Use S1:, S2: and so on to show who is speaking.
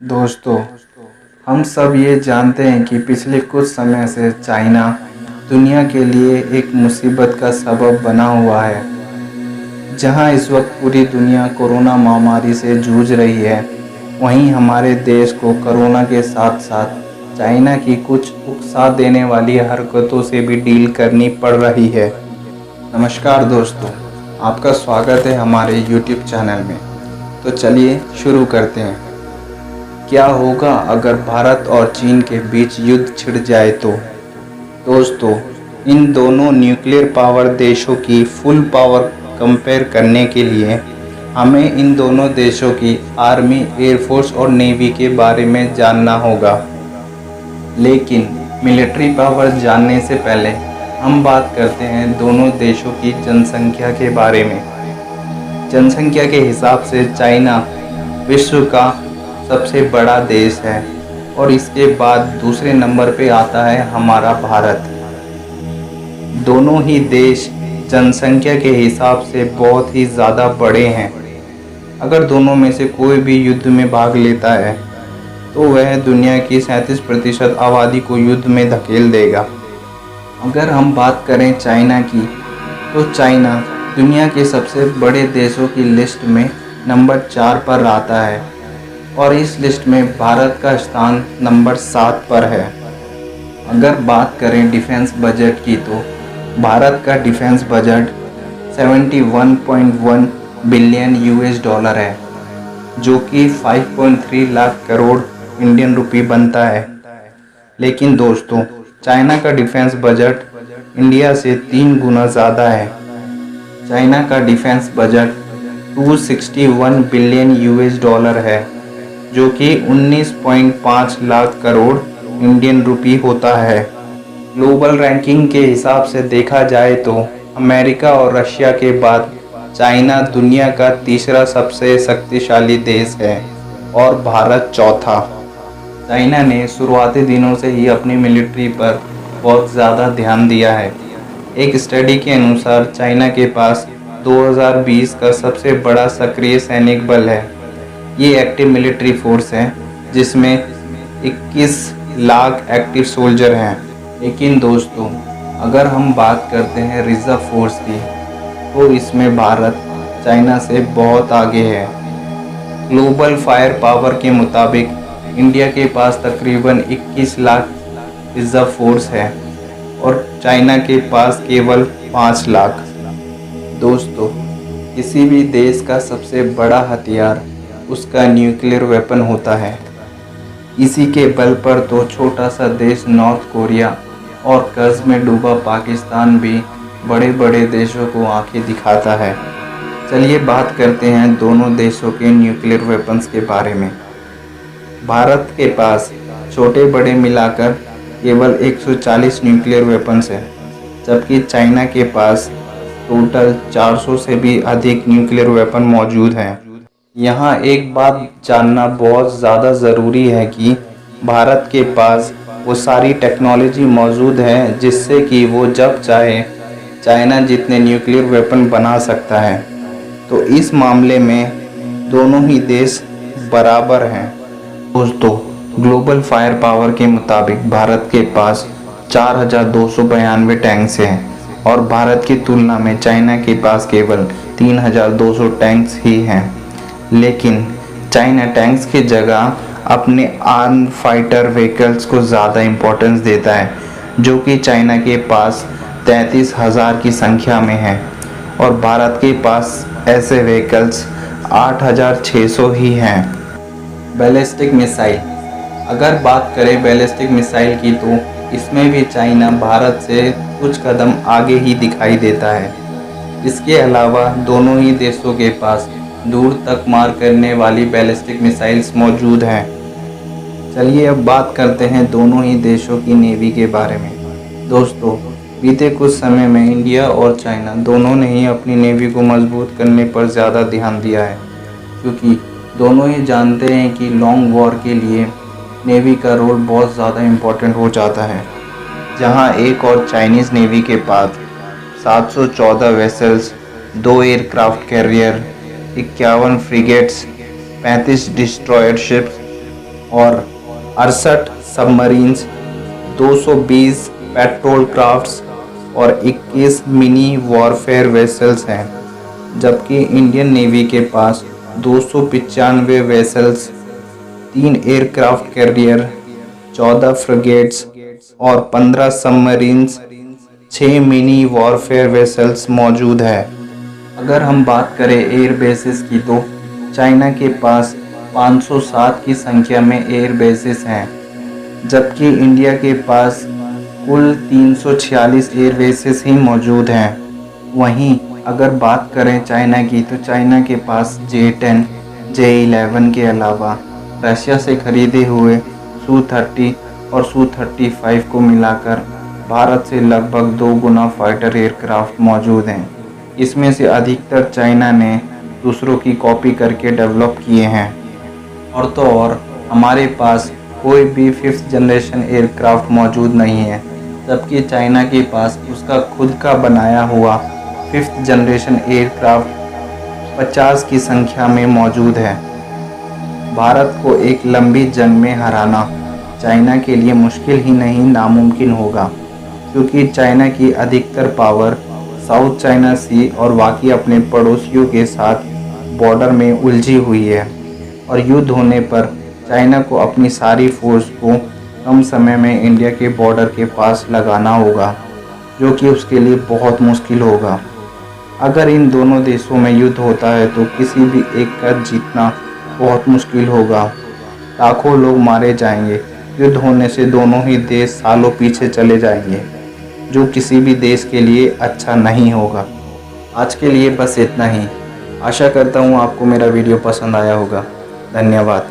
S1: दोस्तों, हम सब ये जानते हैं कि पिछले कुछ समय से चाइना दुनिया के लिए एक मुसीबत का सबब बना हुआ है। जहां इस वक्त पूरी दुनिया कोरोना महामारी से जूझ रही है, वहीं हमारे देश को कोरोना के साथ साथ चाइना की कुछ उकसा देने वाली हरकतों से भी डील करनी पड़ रही है। नमस्कार दोस्तों, आपका स्वागत है हमारे YouTube चैनल में। तो चलिए शुरू करते हैं। क्या होगा अगर भारत और चीन के बीच युद्ध छिड़ जाए तो? दोस्तों, इन दोनों न्यूक्लियर पावर देशों की फुल पावर कंपेयर करने के लिए हमें इन दोनों देशों की आर्मी, एयरफोर्स और नेवी के बारे में जानना होगा। लेकिन मिलिट्री पावर जानने से पहले हम बात करते हैं दोनों देशों की जनसंख्या के बारे में। जनसंख्या के हिसाब से चाइना विश्व का सबसे बड़ा देश है और इसके बाद दूसरे नंबर पे आता है हमारा भारत। दोनों ही देश जनसंख्या के हिसाब से बहुत ही ज़्यादा बड़े हैं। अगर दोनों में से कोई भी युद्ध में भाग लेता है तो वह दुनिया की 37% आबादी को युद्ध में धकेल देगा। अगर हम बात करें चाइना की, तो चाइना दुनिया के सबसे बड़े देशों की लिस्ट में नंबर 4 पर आता है और इस लिस्ट में भारत का स्थान नंबर 7 पर है। अगर बात करें डिफेंस बजट की, तो भारत का defence budget 71.1 billion US dollar है, जो कि 5.3 लाख करोड़ इंडियन रुपए बनता है। लेकिन दोस्तों, चाइना का डिफेंस बजट इंडिया से 3 गुना ज़्यादा है। चाइना का defence budget 261 billion US dollar है, जो कि 19.5 लाख करोड़ इंडियन रुपए होता है। ग्लोबल रैंकिंग के हिसाब से देखा जाए तो अमेरिका और रशिया के बाद चाइना दुनिया का तीसरा सबसे शक्तिशाली देश है और भारत चौथा। चाइना ने शुरुआती दिनों से ही अपनी मिलिट्री पर बहुत ज़्यादा ध्यान दिया है। एक स्टडी के अनुसार चाइना के पास 2020 का सबसे बड़ा सक्रिय सैनिक बल है। ये एक्टिव मिलिट्री फोर्स है, जिसमें 21 लाख एक्टिव सोल्जर हैं। लेकिन दोस्तों, अगर हम बात करते हैं रिजर्व फोर्स की, तो इसमें भारत चाइना से बहुत आगे है। ग्लोबल फायर पावर के मुताबिक इंडिया के पास तकरीबन 21 लाख रिजर्व फोर्स है और चाइना के पास केवल 5 लाख। दोस्तों, किसी भी देश का सबसे बड़ा हथियार उसका न्यूक्लियर वेपन होता है। इसी के बल पर तो छोटा सा देश नॉर्थ कोरिया और कर्ज में डूबा पाकिस्तान भी बड़े बड़े देशों को आंखें दिखाता है। चलिए बात करते हैं दोनों देशों के न्यूक्लियर वेपन्स के बारे में। भारत के पास छोटे बड़े मिलाकर केवल 140 न्यूक्लियर वेपन्स हैं, जबकि चाइना के पास टोटल 400 से भी अधिक न्यूक्लियर वेपन मौजूद हैं। यहाँ एक बात जानना बहुत ज़्यादा ज़रूरी है कि भारत के पास वो सारी टेक्नोलॉजी मौजूद है जिससे कि वो जब चाहे चाइना जितने न्यूक्लियर वेपन बना सकता है। तो इस मामले में दोनों ही देश बराबर हैं। दोस्तों, ग्लोबल फायर पावर के मुताबिक भारत के पास 4292 टैंक्स हैं और भारत की तुलना में चाइना के पास केवल 3200 टैंक्स ही हैं। लेकिन चाइना टैंक्स की जगह अपने आर्म फाइटर व्हीकल्स को ज़्यादा इम्पोर्टेंस देता है, जो कि चाइना के पास 33,000 की संख्या में है और भारत के पास ऐसे व्हीकल्स 8,600 ही हैं। बैलिस्टिक मिसाइल, अगर बात करें बैलिस्टिक मिसाइल की, तो इसमें भी चाइना भारत से कुछ कदम आगे ही दिखाई देता है। इसके अलावा दोनों ही देशों के पास दूर तक मार करने वाली बैलिस्टिक मिसाइल्स मौजूद हैं। चलिए अब बात करते हैं दोनों ही देशों की नेवी के बारे में। दोस्तों, बीते कुछ समय में इंडिया और चाइना दोनों ने ही अपनी नेवी को मजबूत करने पर ज़्यादा ध्यान दिया है, क्योंकि दोनों ही जानते हैं कि लॉन्ग वॉर के लिए नेवी का रोल बहुत ज़्यादा इम्पोर्टेंट हो जाता है। जहां एक और चाइनीज़ नेवी के पास 714 vessels, 2 aircraft carrier, 51 frigates, 35 destroyer ships और 68 सबमरीन्स, 220 पेट्रोल क्राफ्ट्स और 21 मिनी वॉरफेयर वेसल्स हैं, जबकि इंडियन नेवी के पास 295 वेसल्स, 3 एयरक्राफ्ट कैरियर, 14 फ्रिगेट्स और 15 सबमरीन्स, 6 मिनी वॉरफेयर वेसल्स मौजूद है। अगर हम बात करें एयर बेसिस की तो चाइना के पास 507 की संख्या में एयर बेसिस हैं, जबकि इंडिया के पास कुल 346 एयर बेसिस ही मौजूद हैं। वहीं अगर बात करें चाइना की तो चाइना के पास J-10, J-11 के अलावा रशिया से खरीदे हुए Su-30 और Su-35 को मिलाकर भारत से लगभग 2 गुना फाइटर एयरक्राफ्ट मौजूद हैं। इसमें से अधिकतर चाइना ने दूसरों की कॉपी करके डेवलप किए हैं। और तो और हमारे पास कोई भी 5th जनरेशन एयरक्राफ्ट मौजूद नहीं है, जबकि चाइना के पास उसका खुद का बनाया हुआ 5th जनरेशन एयरक्राफ्ट 50 की संख्या में मौजूद है। भारत को एक लंबी जंग में हराना चाइना के लिए मुश्किल ही नहीं नामुमकिन होगा, क्योंकि चाइना की अधिकतर पावर साउथ चाइना सी और बाकी अपने पड़ोसियों के साथ बॉर्डर में उलझी हुई है, और युद्ध होने पर चाइना को अपनी सारी फोर्स को कम समय में इंडिया के बॉर्डर के पास लगाना होगा, जो कि उसके लिए बहुत मुश्किल होगा। अगर इन दोनों देशों में युद्ध होता है तो किसी भी एक का जीतना बहुत मुश्किल होगा, लाखों लोग मारे जाएंगे। युद्ध होने से दोनों ही देश सालों पीछे चले जाएंगे, जो किसी भी देश के लिए अच्छा नहीं होगा। आज के लिए बस इतना ही। आशा करता हूँ आपको मेरा वीडियो पसंद आया होगा। धन्यवाद।